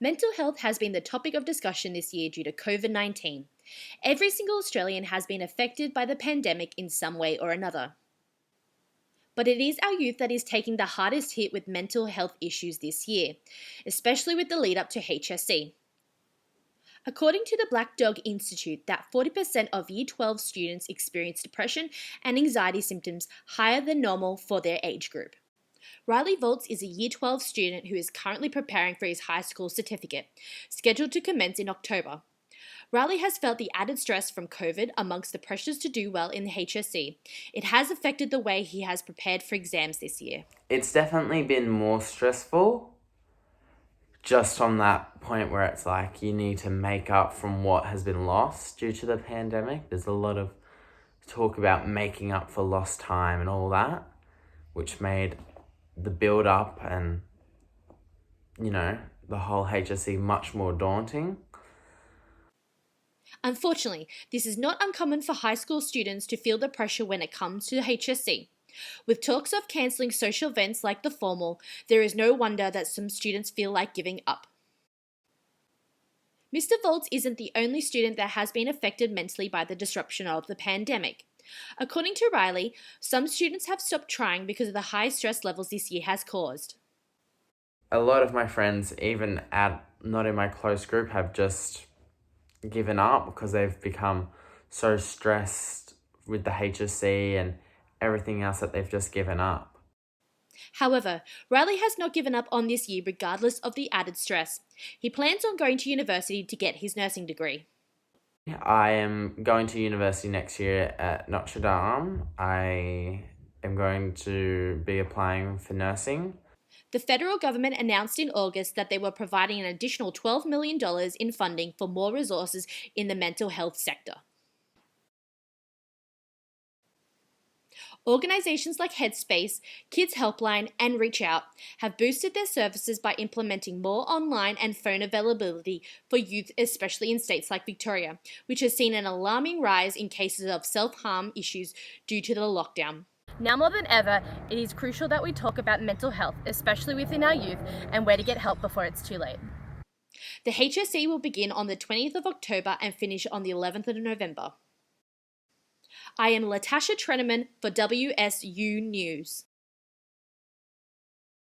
Mental health has been the topic of discussion this year due to COVID-19. Every single Australian has been affected by the pandemic in some way or another. But it is our youth that is taking the hardest hit with mental health issues this year, especially with the lead up to HSC. According to the Black Dog Institute, that 40% of Year 12 students experience depression and anxiety symptoms higher than normal for their age group. Riley Voltz is a Year 12 student who is currently preparing for his high school certificate, scheduled to commence in October. Riley has felt the added stress from COVID amongst the pressures to do well in the HSC. It has affected the way he has prepared for exams this year. It's definitely been more stressful, just on that point where it's like you need to make up from what has been lost due to the pandemic. There's a lot of talk about making up for lost time and all that, which made the build up and, the whole HSC much more daunting. Unfortunately, this is not uncommon for high school students to feel the pressure when it comes to HSC. With talks of cancelling social events like the formal, there is no wonder that some students feel like giving up. Mr. Voltz isn't the only student that has been affected mentally by the disruption of the pandemic. According to Riley, some students have stopped trying because of the high stress levels this year has caused. A lot of my friends, even not in my close group, have just given up because they've become so stressed with the HSC and everything else that they've just given up. However, Riley has not given up on this year regardless of the added stress. He plans on going to university to get his nursing degree. I am going to university next year at Notre Dame. I am going to be applying for nursing. The federal government announced in August that they were providing an additional $12 million in funding for more resources in the mental health sector. Organisations like Headspace, Kids Helpline and Reach Out have boosted their services by implementing more online and phone availability for youth, especially in states like Victoria, which has seen an alarming rise in cases of self-harm issues due to the lockdown. Now more than ever, it is crucial that we talk about mental health, especially within our youth, and where to get help before it's too late. The HSC will begin on the 20th of October and finish on the 11th of November. I am Latasha Treneman for WSU News.